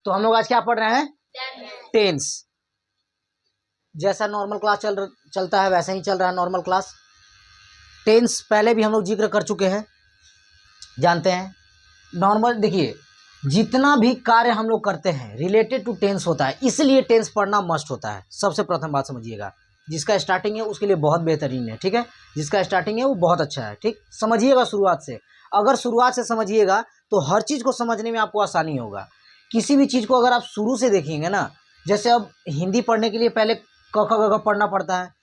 तो हम लोग आज क्या पढ़ रहे हैं? टेंस। जैसा नॉर्मल क्लास चलता है वैसा ही चल रहा है नॉर्मल क्लास। टेंस पहले भी हम लोग जिक्र कर चुके हैं, जानते हैं। नॉर्मल देखिए, जितना भी कार्य हम लोग करते हैं रिलेटेड टू टेंस होता है, इसलिए टेंस पढ़ना मस्ट होता है। सबसे प्रथम बात समझिएगा, जिसका स्टार्टिंग है उसके लिए बहुत बेहतरीन है, ठीक है। जिसका स्टार्टिंग है वो बहुत अच्छा है, ठीक। समझिएगा शुरुआत से, अगर शुरुआत से समझिएगा तो हर चीज़ को समझने में आपको आसानी होगा। किसी भी चीज़ को अगर आप शुरू से देखेंगे ना, जैसे अब हिंदी पढ़ने के लिए पहले क ख ग घ पढ़ना पड़ता है,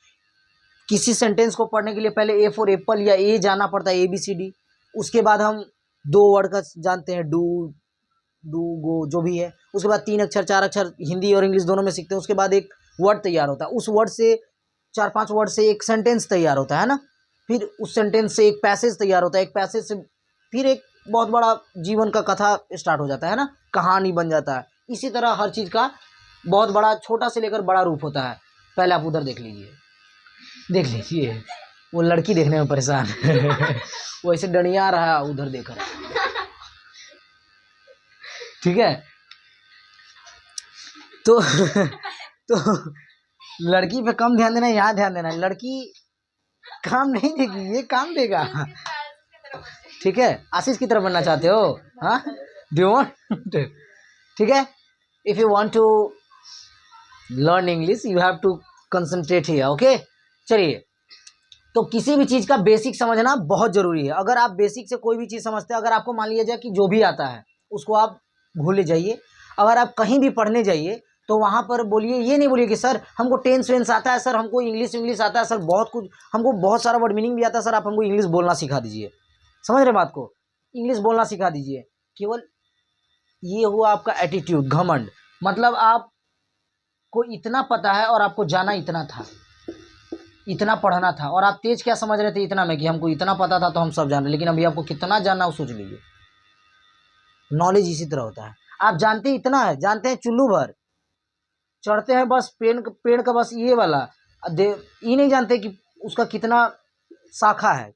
किसी सेंटेंस को पढ़ने के लिए पहले ए फॉर एप्पल या ए जाना पड़ता है, ABCD। उसके बाद हम 2 वर्ड का जानते हैं, डू गो जो भी है। उसके बाद 3 अक्षर 4 अक्षर हिंदी और इंग्लिश दोनों में सीखते हैं। उसके बाद एक वर्ड तैयार होता है, उस वर्ड से 4-5 वर्ड से एक सेंटेंस तैयार होता है ना। फिर उस सेंटेंस से एक पैसेज तैयार होता है, एक पैसेज से फिर एक बहुत बड़ा जीवन का कथा स्टार्ट हो जाता है ना, कहानी बन जाता है। इसी तरह हर चीज़ का बहुत बड़ा, छोटा से लेकर बड़ा रूप होता है। पहले आप उधर देख लीजिए, वो लड़की देखने में परेशान है वो ऐसे डनिया रहा उधर देख रहा है, ठीक है। तो लड़की पे कम ध्यान देना, यहाँ ध्यान देना। लड़की काम नहीं देगी, ये काम देगा, ठीक है। आशीष की तरफ बनना चाहते हो? हाँ, डू यू वांट? ठीक है। If you want to learn English you have to concentrate here, okay. चलिए, तो किसी भी चीज़ का बेसिक समझना बहुत ज़रूरी है। अगर आप बेसिक से कोई भी चीज़ समझते हैं, अगर आपको मान लिया जाए कि जो भी आता है उसको आप भूले जाइए। अगर आप कहीं भी पढ़ने जाइए तो वहाँ पर बोलिए, ये नहीं बोलिए कि सर हमको टेंस वेंस आता है, सर हमको इंग्लिश आता है, सर बहुत कुछ, हमको बहुत सारा वर्ड मीनिंग भी आता है, सर आप हमको इंग्लिश बोलना सिखा दीजिए। समझ रहे बात को? इंग्लिश बोलना सिखा दीजिए। केवल ये हुआ आपका एटीट्यूड, घमंड। मतलब आपको इतना पता है और आपको जाना इतना था, इतना पढ़ना था, और आप तेज क्या समझ रहे थे इतना में कि हमको इतना पता था तो हम सब जान रहे। लेकिन अभी आपको कितना जानना वो सोच लीजिए। नॉलेज इसी तरह होता है। आप जानते इतना है, जानते हैं चुल्लू भर, चढ़ते हैं बस पेड़ का बस ये वाला, ये नहीं जानते कि उसका कितना शाखा है,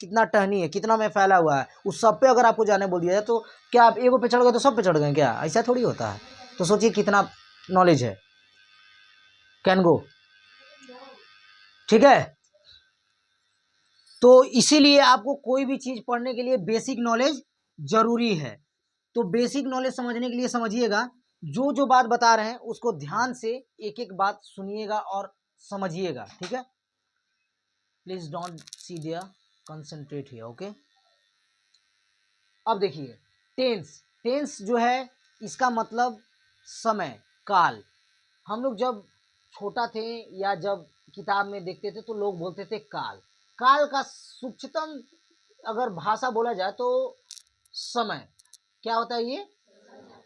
कितना टहनी है, कितना में फैला हुआ है। उस सब पे अगर आपको जाने बोल दिया जाए तो क्या आप एगो पे चढ़ गए तो सब पे चढ़ गए क्या? ऐसा थोड़ी होता है। तो सोचिए कितना नॉलेज है। कैन गो, ठीक है। तो इसीलिए आपको कोई भी चीज पढ़ने के लिए बेसिक नॉलेज जरूरी है। तो बेसिक नॉलेज समझने के लिए समझिएगा, जो जो बात बता रहे हैं उसको ध्यान से एक एक बात सुनिएगा और समझिएगा, ठीक है। Please don't see there, concentrate here, okay. अब देखिए, टेंस जो है इसका मतलब समय, काल। हम लोग जब छोटा थे या जब किताब में देखते थे तो लोग बोलते थे काल का सूक्ष्मतम अगर भाषा बोला जाए तो समय। क्या होता है ये?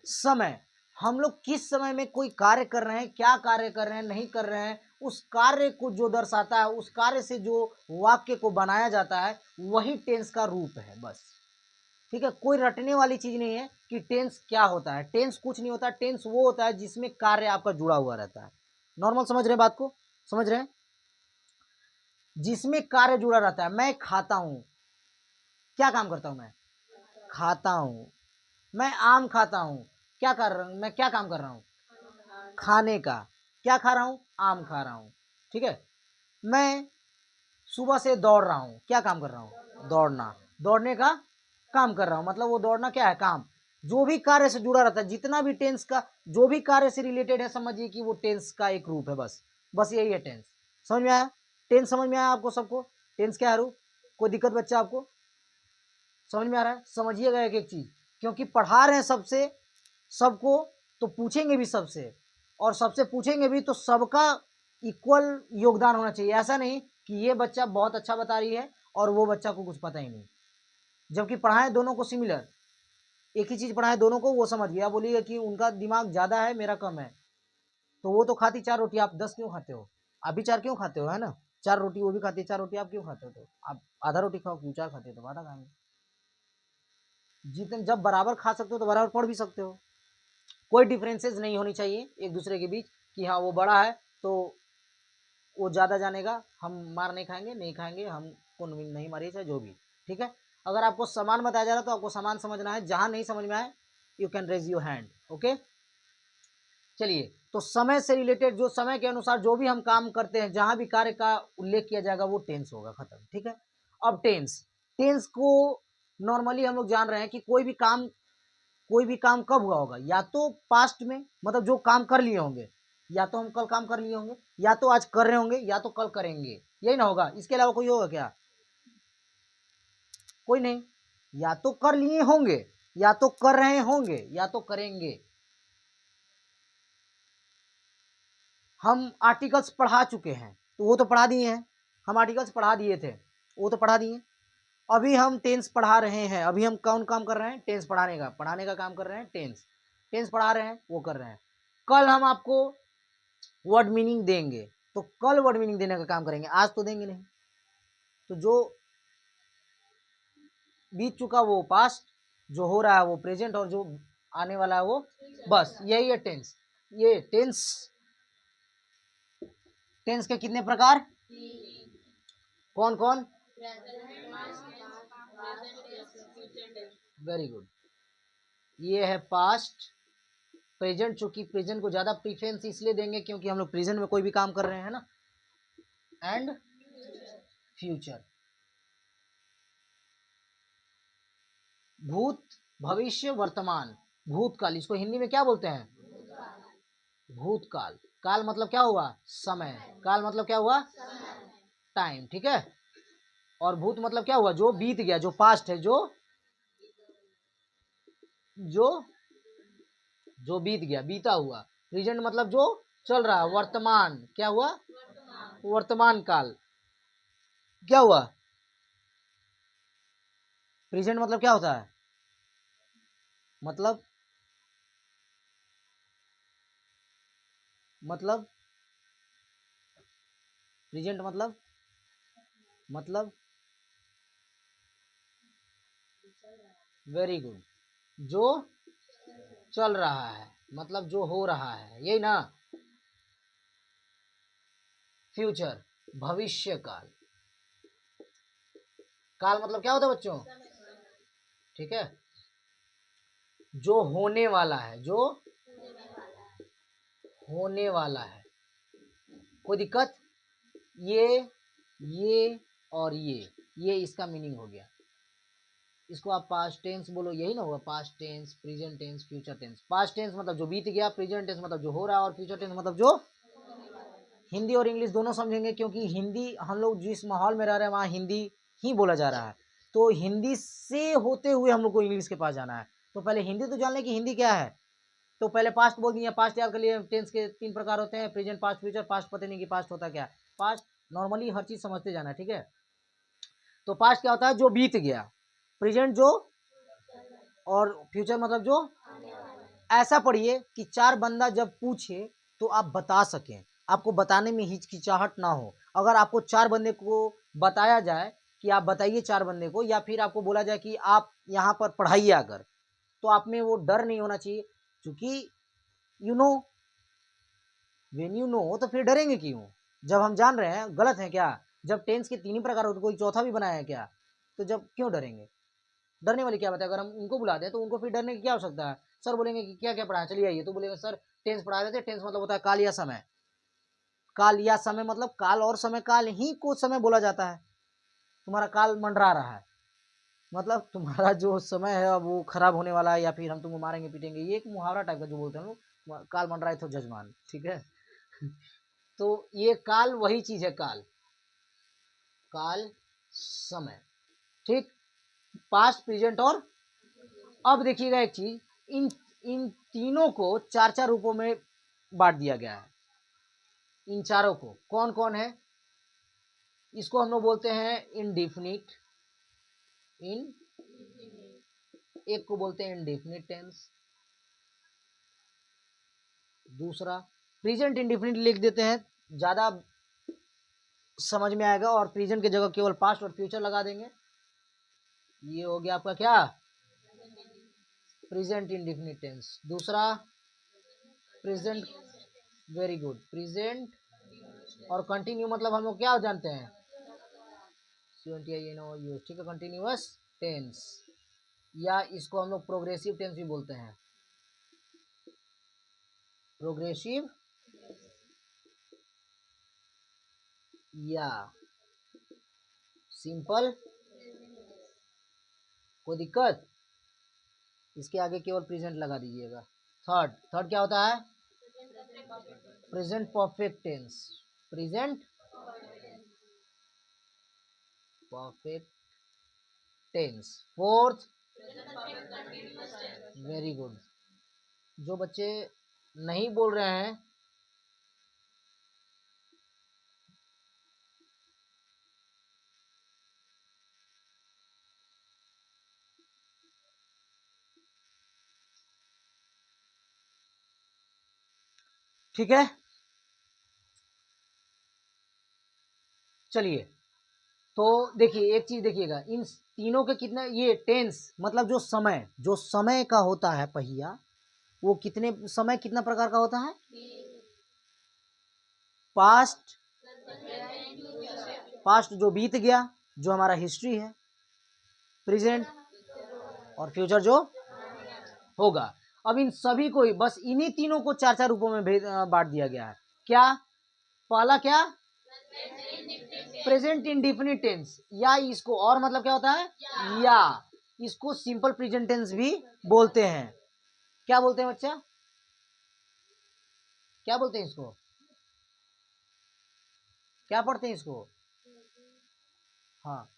समय। हम लोग किस समय में कोई कार्य कर रहे हैं, क्या कार्य कर रहे हैं, नहीं कर रहे हैं, उस कार्य को जो दर्शाता है, उस कार्य से जो वाक्य को बनाया जाता है, वही टेंस का रूप है, बस। ठीक है, कोई रटने वाली चीज नहीं है कि टेंस क्या होता है। टेंस कुछ नहीं होता। टेंस वो होता है जिसमें कार्य आपका जुड़ा हुआ रहता है। नॉर्मल समझ रहे हैं बात को? समझ रहे हैं? जिसमें कार्य जुड़ा रहता है। मैं खाता हूं, क्या काम करता हूं? मैं खाता हूं। मैं आम खाता हूं, क्या कर रहा हूं? मैं क्या काम कर रहा हूं? खाने का। क्या खा रहा हूं? आम खा रहा हूं, ठीक है। मैं सुबह से दौड़ रहा हूं, क्या काम कर रहा हूं? दौड़ना। दौड़ने का काम कर रहा हूं, मतलब वो दौड़ना क्या है? काम। जो भी कार्य से जुड़ा रहता है, जितना भी टेंस का जो भी कार्य से रिलेटेड है, समझिए कि वो टेंस का एक रूप है, बस यही है टेंस। समझ में आया? टेंस समझ में आया आपको सबको? टेंस क्या है रूप? कोई दिक्कत बच्चा आपको? समझ में आ रहा है? समझिएगा एक एक चीज, क्योंकि पढ़ा रहे हैं सबको, तो पूछेंगे भी सबसे, और सबसे पूछेंगे भी तो सबका इक्वल योगदान होना चाहिए। ऐसा नहीं कि ये बच्चा बहुत अच्छा बता रही है और वो बच्चा को कुछ पता ही नहीं, जबकि पढ़ाएं दोनों को सिमिलर, एक ही चीज पढ़ाएं दोनों को, वो समझ गया। बोलिएगा कि उनका दिमाग ज्यादा है मेरा कम है, तो वो तो खाती 4 रोटी, आप 10 क्यों खाते हो? आप भी 4 क्यों खाते हो, है ना? 4 रोटी वो भी खाती है, 4 रोटी आप क्यों खाते हो? तो आप आधा रोटी खाओ, क्यों 4 खाते हो तो आधा खाएंगे। जितने जब बराबर खा सकते हो तो बराबर पढ़ भी सकते हो। कोई डिफरेंसेस नहीं होनी चाहिए एक दूसरे के बीच कि हाँ वो बड़ा है तो वो ज़्यादा जानेगा, हम मार नहीं खाएंगे, नहीं खाएंगे, हमको नहीं मारिए, चाहे जो भी, ठीक है। अगर आपको समान बताया जा रहा है तो आपको समान समझना है। जहाँ नहीं समझ में आए you can raise your hand, okay, चलिए, तो समय से रिलेटेड जो समय के अनुसार जो भी हम काम करते हैं, जहां भी कार्य का उल्लेख किया जाएगा वो टेंस होगा, खत्म। ठीक है, अब टेंस, टेंस को नॉर्मली हम लोग जान रहे हैं कि कोई भी काम कब हुआ होगा, या तो पास्ट में, मतलब जो काम कर लिए होंगे, या तो हम कल काम कर लिए होंगे, या तो आज कर रहे होंगे, या तो कल करेंगे, यही ना होगा। इसके अलावा कोई होगा क्या? कोई नहीं। या तो कर लिए होंगे, या तो कर रहे होंगे, या तो करेंगे। हम आर्टिकल्स पढ़ा चुके हैं, तो वो तो पढ़ा दिए हैं, हम आर्टिकल्स पढ़ा दिए थे, वो तो पढ़ा दिए। अभी हम टेंस पढ़ा रहे हैं, अभी हम कौन काम कर रहे हैं? टेंस पढ़ाने का काम कर रहे हैं, टेंस पढ़ा रहे हैं, वो कर रहे हैं। कल हम आपको वर्ड मीनिंग देंगे, तो कल वर्ड मीनिंग देने का काम करेंगे, आज तो देंगे नहीं। तो जो बीत चुका वो पास्ट, जो हो रहा है वो प्रेजेंट, और जो आने वाला है वो, बस यही है टेंस। ये टेंस के कितने प्रकार? कौन कौन? Very good. ये है पास्ट, प्रेजेंट, चूंकि प्रेजेंट को ज्यादा प्रीफरेंस इसलिए देंगे क्योंकि हम लोग प्रेजेंट में कोई भी काम कर रहे हैं ना, एंड फ्यूचर। भूत, भविष्य, वर्तमान, भूतकाल, इसको हिंदी में क्या बोलते हैं? भूतकाल। काल मतलब क्या हुआ? समय। काल मतलब क्या हुआ? टाइम। ठीक है, और भूत मतलब क्या हुआ? जो बीत गया, जो पास्ट है, जो जो जो बीत गया, बीता हुआ। प्रेजेंट मतलब जो चल रहा है, वर्तमान क्या हुआ? वर्तमान काल क्या हुआ? प्रेजेंट मतलब क्या होता है? मतलब प्रेजेंट मतलब वेरी गुड, जो चल रहा है, मतलब जो हो रहा है, यही ना। फ्यूचर, भविष्य काल। काल मतलब क्या होता है बच्चों? ठीक है, जो होने वाला है, जो होने वाला है। कोई दिक्कत? ये और ये इसका मीनिंग हो गया। इसको आप पास्ट टेंस बोलो, यही ना होगा, past tense, present tense, future tense. Past tense मतलब जो बीत गया, प्रेजेंट टेंस मतलब जो हो रहा है, और फ्यूचर टेंस मतलब जो। हिंदी और इंग्लिश दोनों समझेंगे, क्योंकि हिंदी हम लोग जिस माहौल में रह रहे हैं वहाँ हिंदी ही बोला जा रहा है, तो हिंदी से होते हुए हम लोग को इंग्लिश के पास जाना है। तो पहले हिंदी तो जान लें कि हिंदी क्या है। तो पहले पास्ट बोल दिया, पास्ट याद कर लिए। टेंस के 3 प्रकार होते हैं, प्रेजेंट, पास्ट, फ्यूचर। पास्ट पता नहीं कि पास्ट होता क्या है। पास्ट नॉर्मली हर चीज समझते जाना है, ठीक है। तो पास्ट क्या होता है? जो बीत गया। प्रेजेंट जो, और फ्यूचर मतलब जो। ऐसा पढ़िए कि 4 बंदा जब पूछे तो आप बता सकें, आपको बताने में हिचकिचाहट ना हो। अगर आपको 4 बंदे को बताया जाए कि आप बताइए 4 बंदे को, या फिर आपको बोला जाए कि आप यहाँ पर पढ़ाइए अगर, तो आप में वो डर नहीं होना चाहिए, क्योंकि you know, when you know, तो फिर डरेंगे क्यों? जब हम जान रहे हैं गलत है क्या? जब टेंस के 3 ही प्रकार होते, कोई चौथा भी बनाया है क्या? तो जब क्यों डरेंगे? डरने वाली क्या बात है? अगर हम उनको बुला दें तो उनको फिर डरने की क्या आवश्यकता है? सर बोलेंगे कि क्या क्या पढ़ाया, चलिए आइए, तो बोलेंगे सर टेंस पढ़ा देते। टेंस मतलब होता है काल या समय। काल या समय मतलब काल और समय, काल ही को समय बोला जाता है। तुम्हारा काल मंडरा रहा है, मतलब तुम्हारा जो समय है अब वो खराब होने वाला है, या फिर हम तुमको मारेंगे पीटेंगे। ये एक मुहावरा टाइप का जो बोलते हैं लोग, काल मंडराए तो जजमान। ठीक है, तो ये काल वही चीज है, काल, काल, समय। ठीक, पास्ट, प्रेजेंट और। अब देखिएगा एक चीज, इन इन तीनों को 4 4 रूपों में बांट दिया गया है। इन चारों को कौन कौन है? इसको हम लोग बोलते हैं इनडिफिनिट, इन एक को बोलते हैं इनडिफिनिट टेंस। दूसरा प्रेजेंट इंडिफिनिट लिख देते हैं, ज्यादा समझ में आएगा, और प्रेजेंट की जगह केवल पास्ट और फ्यूचर लगा देंगे। ये हो गया आपका क्या? Present indefinite tense. दूसरा प्रेजेंट, वेरी गुड, प्रेजेंट और कंटिन्यू मतलब हम लोग क्या जानते हैं? ठीक है, कंटिन्यूअस टेंस, या इसको हम लोग प्रोग्रेसिव टेंस भी बोलते हैं। प्रोग्रेसिव या सिंपल, कोई दिक्कत? इसके आगे केवल प्रेजेंट लगा दीजिएगा। थर्ड क्या होता है? Present perfect tense, present perfect tense. Fourth, very good. जो बच्चे नहीं बोल रहे हैं, ठीक है, चलिए तो देखिए एक चीज देखिएगा, इन तीनों के कितने, ये टेंस मतलब जो समय का होता है पहिया, वो कितने समय कितना प्रकार का होता है? पास्ट, पास्ट जो बीत गया, जो हमारा हिस्ट्री है, प्रेजेंट और फ्यूचर जो होगा। अब इन सभी को बस इन्हीं तीनों को चार चार रूपों में बांट दिया गया है। क्या? पहला क्या? प्रेजेंट इंडेफिनिट टेंस, या इसको और मतलब क्या होता है? या इसको सिंपल प्रेजेंट टेंस भी बोलते हैं। क्या बोलते हैं बच्चा? क्या बोलते हैं इसको? क्या पढ़ते हैं इसको? हाँ,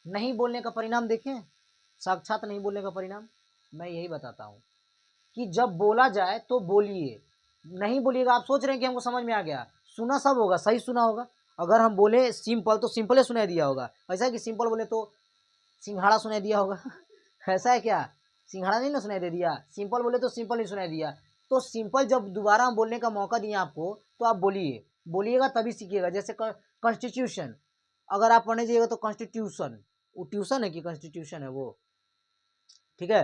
नहीं बोलने का परिणाम देखें, साक्षात नहीं बोलने का परिणाम मैं यही बताता हूं कि जब बोला जाए तो बोलिए, नहीं बोलिएगा। आप सोच रहे हैं कि हमको समझ में आ गया, सुना सब होगा, सही सुना होगा। अगर हम बोले सिंपल तो सिंपल ही सुनाई दिया होगा। ऐसा है कि सिंपल बोले तो सिंघाड़ा सुनाई दिया होगा ऐसा है क्या? सिंघाड़ा नहीं ना सुनाई दे दिया। सिंपल बोले तो सिंपल ही सुनाई दिया। तो सिंपल जब दोबारा हम बोलने का मौका दिए आपको, तो आप बोलिए, बोलिएगा तभी सीखिएगा। जैसे कॉन्स्टिट्यूशन, अगर आप पढ़ने जाइएगा तो कॉन्स्टिट्यूशन, वो ट्यूशन है कि कॉन्स्टिट्यूशन है वो, ठीक है।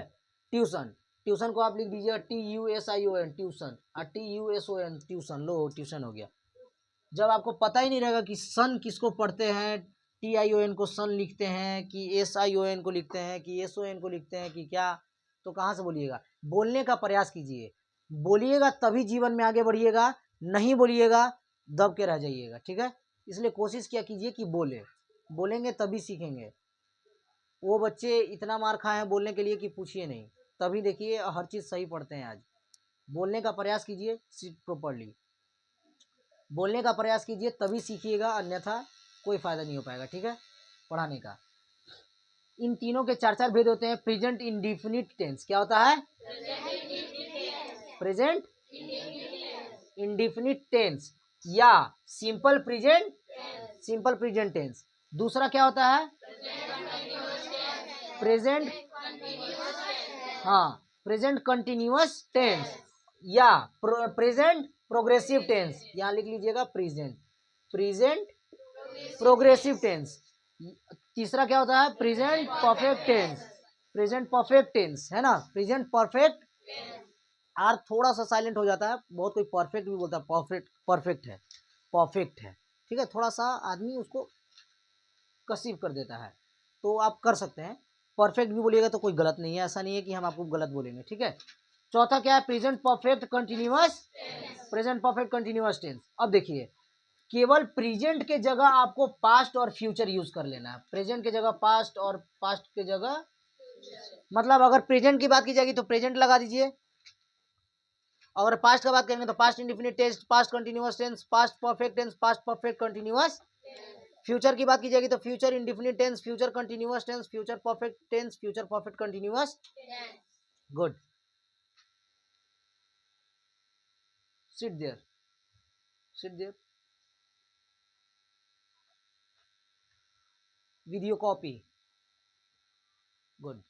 ट्यूशन, ट्यूशन को आप लिख दीजिएगा TUSION, ट्यूशन, और TUSON ट्यूशन, लो ट्यूशन हो गया। जब आपको पता ही नहीं रहेगा कि सन किसको पढ़ते हैं, TION को सन लिखते हैं कि SION को लिखते हैं कि SON को लिखते हैं कि क्या, तो कहाँ से बोलिएगा? बोलने का प्रयास कीजिए, बोलिएगा तभी जीवन में आगे बढ़िएगा, नहीं बोलिएगा दब के रह जाइएगा, ठीक है। इसलिए कोशिश क्या कीजिए कि बोलेंगे तभी सीखेंगे। वो बच्चे इतना मार खाए हैं बोलने के लिए कि पूछिए नहीं, तभी देखिए हर चीज़ सही पढ़ते हैं आज। बोलने का प्रयास कीजिए, सिट प्रॉपरली बोलने का प्रयास कीजिए तभी सीखिएगा, अन्यथा कोई फायदा नहीं हो पाएगा, ठीक है, पढ़ाने का। इन तीनों के चार चार भेद होते हैं। प्रेजेंट इंडेफिनिट टेंस क्या होता है? प्रेजेंट इंडेफिनिट टेंस या सिंपल प्रेजेंट टेंस। दूसरा क्या होता है? प्रेजेंट, हाँ, प्रेजेंट कंटिन्यूअस टेंस या प्रेजेंट प्रोग्रेसिव टेंस। यहां लिख लीजिएगा प्रेजेंट प्रोग्रेसिव टेंस। तीसरा क्या होता है? प्रेजेंट परफेक्ट टेंस, है ना, प्रेजेंट परफेक्ट। आर थोड़ा सा साइलेंट हो जाता है, बहुत कोई परफेक्ट भी बोलता है, परफेक्ट है, ठीक है, थोड़ा सा आदमी उसको कसीव कर देता है, तो आप कर सकते हैं। परफेक्ट भी बोलिएगा तो कोई गलत नहीं है, ऐसा नहीं है कि हम आपको गलत बोलेंगे, ठीक है। चौथा क्या है? Present perfect continuous tense. अब देखिए, केवल प्रेजेंट के जगह आपको पास्ट और फ्यूचर यूज कर लेना है। प्रेजेंट के जगह पास्ट और पास्ट के जगह, मतलब अगर प्रेजेंट की बात की जाएगी तो प्रेजेंट लगा दीजिए, अगर पास्ट का बात करेंगे तो past indefinite tense, past continuous tense, past perfect tense, past perfect continuous. Future की बात की जाएगी तो future indefinite tense, future continuous tense, future perfect tense, future perfect continuous. Good, sit there video copy. Good.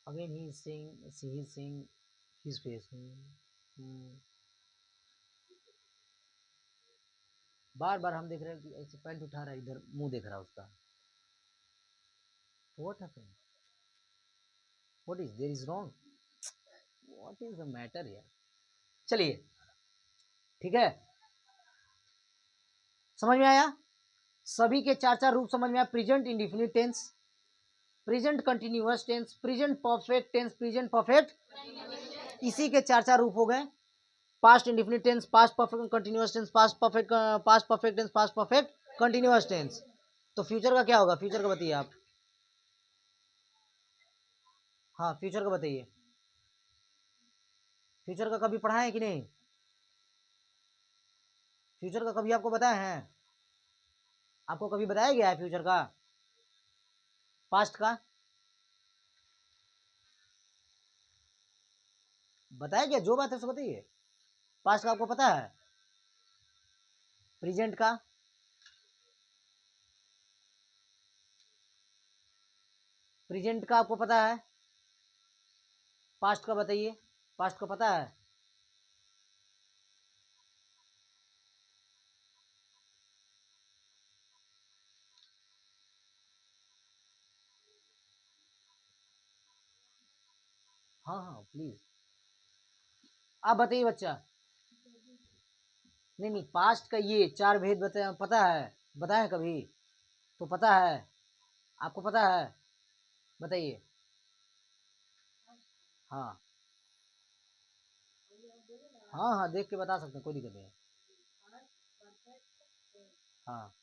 Again he is saying, see, he is saying his face. बार बार हम देख रहे हैं कि ऐसे पैंट उठा रहा है, इधर मुंह देख रहा है उसका। What happened? What is there is wrong? What is the matter यार? चलिए, ठीक है, समझ में आया? सभी के चार चार रूप समझ में आया। Present indefinite tense, present continuous tense, present perfect tense, present perfect, इसी के चार चार रूप हो गए। Past indefinite tense, past perfect continuous tense, past perfect tense, past perfect continuous tense. तो फ्यूचर का क्या होगा? फ्यूचर का बताइए आप। हाँ फ्यूचर का बताइए। फ्यूचर का कभी पढ़ा है कि नहीं? फ्यूचर का कभी आपको बताया है? आपको कभी बताया गया है फ्यूचर का? पास्ट का बताया गया? जो बात है सो बताइए। पास्ट का आपको पता है? प्रेजेंट का? प्रेजेंट का आपको पता है? पास्ट का बताइए। पास्ट का पता है? हाँ हाँ प्लीज आप बताइए बच्चा। नहीं नहीं, पास्ट का ये चार भेद बताया, पता है? बताए कभी? तो पता है? आपको पता है? बताइए। हाँ हाँ हाँ देख के बता सकते हैं, कोई दिक्कत नहीं है। हाँ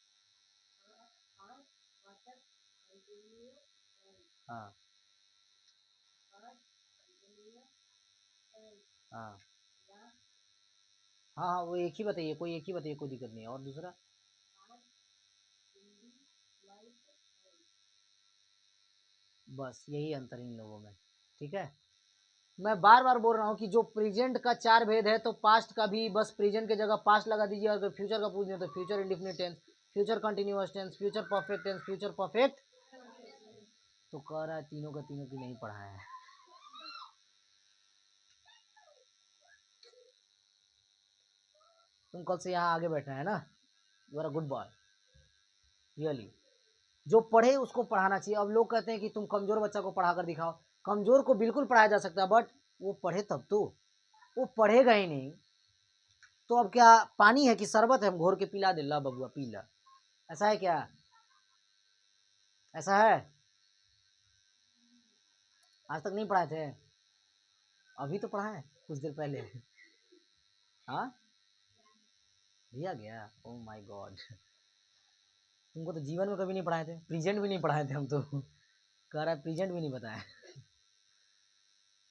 हाँ हाँ हाँ हाँ वो एक ही बताइए, कोई एक ही बताइए, कोई दिक्कत नहीं है। और दूसरा? बस यही अंतर इन लोगों में, ठीक है। मैं बार बार बोल रहा हूँ कि जो प्रेजेंट का चार भेद है, तो पास्ट का भी बस प्रेजेंट के जगह पास्ट लगा दीजिए। और अगर फ्यूचर का पूछने तो future indefinite tense, future continuous tense, future perfect tense, future perfect. तो कह रहा है तीनों का तीनों की नहीं पढ़ा है। तुम कल से यहाँ आगे बैठना है ना, you are a good boy really. जो पढ़े उसको पढ़ाना चाहिए। अब लोग कहते हैं कि तुम कमजोर बच्चा को पढ़ा कर दिखाओ। कमजोर को बिल्कुल पढ़ाया जा सकता है, बट वो पढ़े तब तो। वो पढ़ेगा ही नहीं तो अब क्या पानी है कि शरबत है हम घोर के पिला दे, ला बबुआ पी ला? ऐसा है क्या? ऐसा है? आज तक नहीं पढ़ाए थे? अभी तो पढ़ा है कुछ देर पहले। हाँ दिया गया? ओ माय गॉड, तुमको तो जीवन में कभी नहीं पढ़ाए थे, प्रेजेंट भी नहीं पढ़ाए थे हम तो। कह रहा है प्रेजेंट भी नहीं बताया।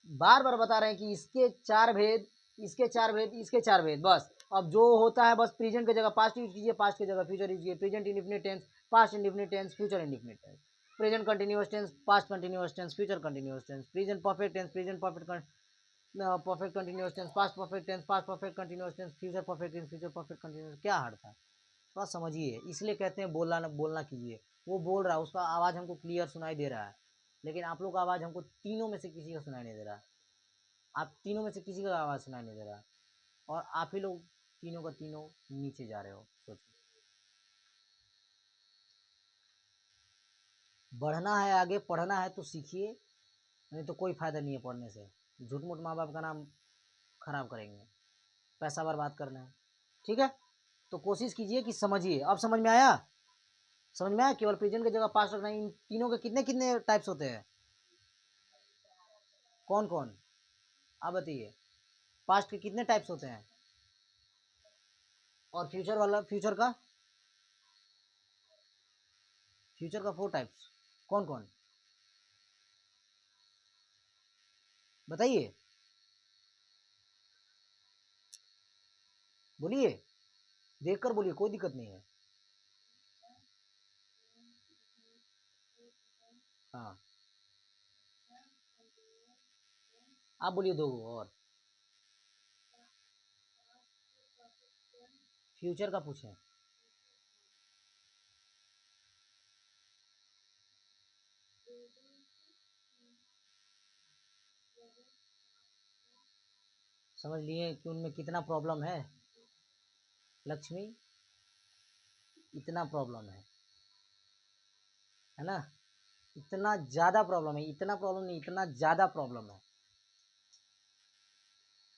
बार बार बता रहे हैं कि इसके चार भेद, इसके चार भेद, इसके चार भेद, बस। अब जो होता है बस प्रेजेंट की जगह पास्ट यूज कीजिए, पास्ट की जगह फ्यूचर यूज कीजिए। Present indefinite tense, past indefinite tense, future indefinite tense. Present continuous tense, past continuous tense, future continuous tense. Present perfect tense, present perfect perfect continuous tense, past perfect tense, past perfect continuous tense, future perfect tense, future perfect continuous. क्या hard था? थोड़ा समझिए, इसलिए कहते हैं बोलना बोलना कीजिए। वो बोल रहा है, उसका आवाज़ हमको क्लियर सुनाई दे रहा है, लेकिन आप लोग का आवाज़ हमको तीनों में से किसी का सुनाई नहीं दे रहा। आप तीनों में से किसी का आवाज़ सुनाई नहीं दे रहा, और आप ही लोग तीनों का तीनों नीचे जा रहे हो। सोचिए, बढ़ना है आगे, पढ़ना है तो सीखिए, नहीं तो कोई फ़ायदा नहीं है पढ़ने से। झूठ मूठ माँ बाप का नाम खराब करेंगे, पैसा बर्बाद करना है, ठीक है। तो कोशिश कीजिए कि समझिए। अब समझ में आया? समझ में आया? केवल प्रेजेंट की जगह पास्ट रखना। इन तीनों के कितने कितने टाइप्स होते हैं? कौन कौन? आप बताइए। पास्ट के कितने टाइप्स होते हैं? और फ्यूचर वाला, फ्यूचर का? फ्यूचर का 4 टाइप्स। कौन कौन बताइए? बोलिए, देख कर बोलिए, कोई दिक्कत नहीं है। हाँ आप बोलिए दो और। फ्यूचर का पूछें? समझ लिए कि उनमें कितना प्रॉब्लम है? लक्ष्मी, इतना प्रॉब्लम है ना? इतना ज़्यादा प्रॉब्लम है, इतना प्रॉब्लम नहीं, इतना ज़्यादा प्रॉब्लम है।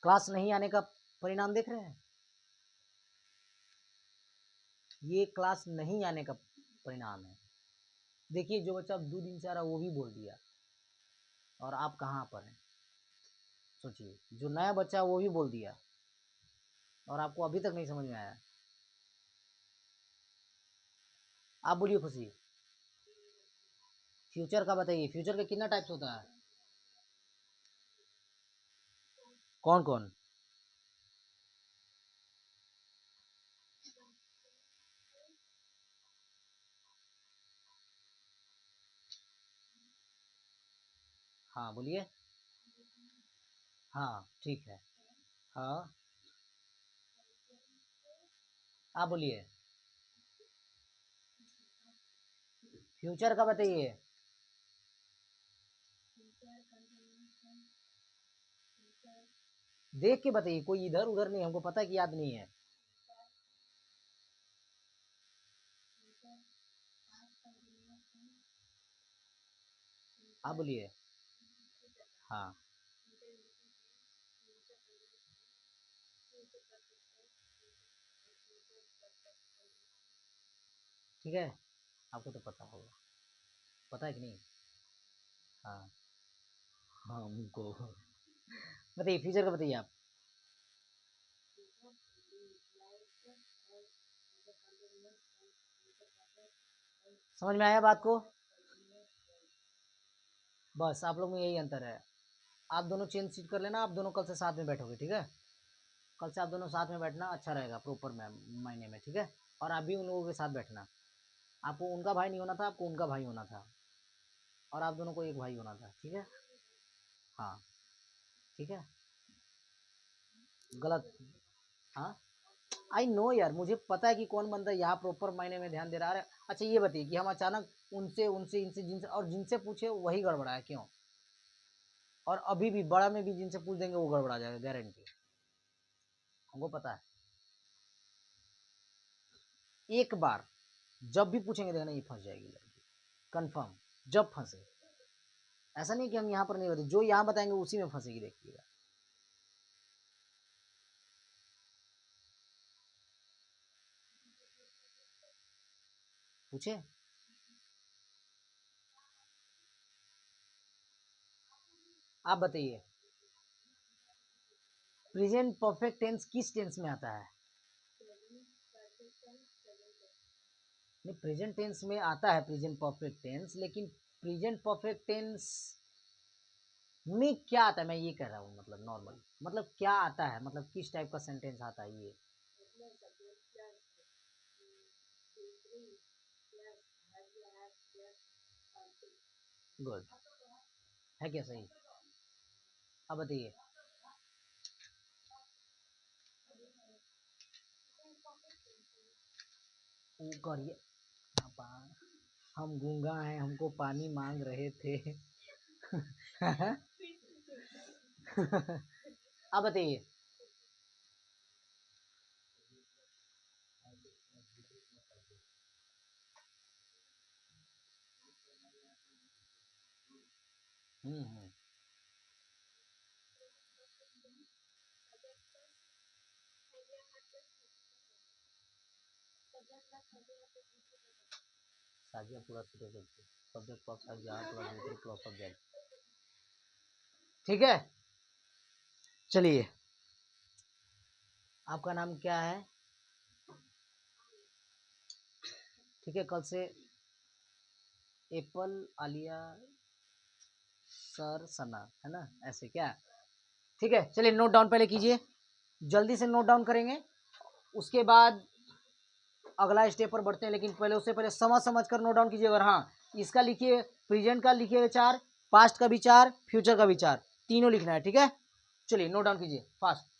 क्लास नहीं आने का परिणाम देख रहे हैं? ये क्लास नहीं आने का परिणाम है। देखिए जो बच्चा 2 दिन से आ रहा है वो भी बोल दिया, और आप कहाँ पर हैं? सोचिए, जो नया बच्चा है वो भी बोल दिया और आपको अभी तक नहीं समझ में आया। आप बोलिए खुशी, फ्यूचर का बताइए, फ्यूचर का कितना टाइप्स होता है? कौन कौन? हाँ बोलिए। हाँ ठीक है। हाँ आप बोलिए, फ्यूचर का बताइए। देख के बताइए, कोई इधर उधर नहीं, हमको पता है कि याद नहीं है। आप बोलिए। हाँ ठीक है, आपको तो पता होगा, पता है कि नहीं? हाँ हाँ हमको बताइए, फ्यूचर का बताइए आप। समझ में आया बात को? बस आप लोग में यही अंतर है। आप दोनों चेंज सीट कर लेना, आप दोनों कल से साथ में बैठोगे, ठीक है? कल से आप दोनों साथ में बैठना, अच्छा रहेगा प्रॉपर मायने में, ठीक है? और आप भी उन लोगों के साथ बैठना। आपको उनका भाई नहीं होना था, आपको उनका भाई होना था, और आप दोनों को एक भाई होना था, ठीक है? हाँ ठीक है। गलत? हाँ आई नो यार, मुझे पता है कि कौन बंदा यहाँ प्रॉपर मायने में ध्यान दे रहा है। अच्छा ये बताइए कि हम अचानक उनसे उनसे इनसे जिनसे और जिनसे पूछे वही गड़बड़ा है, क्यों? और अभी भी बड़ा में भी जिनसे पूछ देंगे वो गड़बड़ा जाएगा, गारंटी, हमको पता है। एक बार जब भी पूछेंगे देखना ये फंस जाएगी लड़की, कंफर्म। जब फंसे, ऐसा नहीं कि हम यहाँ पर नहीं बताए, जो यहाँ बताएंगे उसी में फंसेगी, देखिएगा। पूछे? आप बताइए, प्रेजेंट परफेक्ट टेंस किस टेंस में आता है? नहीं, प्रेजेंट टेंस में आता है प्रेजेंट परफेक्ट टेंस, लेकिन प्रेजेंट परफेक्ट टेंस में क्या आता है, मैं ये कह रहा हूँ, मतलब नॉर्मल, मतलब क्या आता है, मतलब किस टाइप का सेंटेंस आता है ये? गुड, है क्या सही? अब बताइए। करिए, हम गूंगा हैं, हमको पानी मांग रहे थे अब बताइए। हम्म। साजिया पूरा सब्जेक्ट प्लस जहाँ प्लस दूसरे प्लस सब्जेक्ट, ठीक है? चलिए, आपका नाम क्या है? ठीक है, कल से एप्पल, आलिया, सर, सना, है ना, ऐसे क्या? ठीक है, चलिए नोट डाउन पहले कीजिए, जल्दी से नोट डाउन करेंगे, उसके बाद अगला स्टेप पर बढ़ते हैं। लेकिन पहले उससे पहले समझ समझ कर नोट डाउन कीजिए। अगर हाँ, इसका लिखिए, प्रेजेंट का लिखिए 4, पास्ट का भी 4, फ्यूचर का भी 4, तीनों लिखना है, ठीक है? चलिए नोट डाउन कीजिए फास्ट।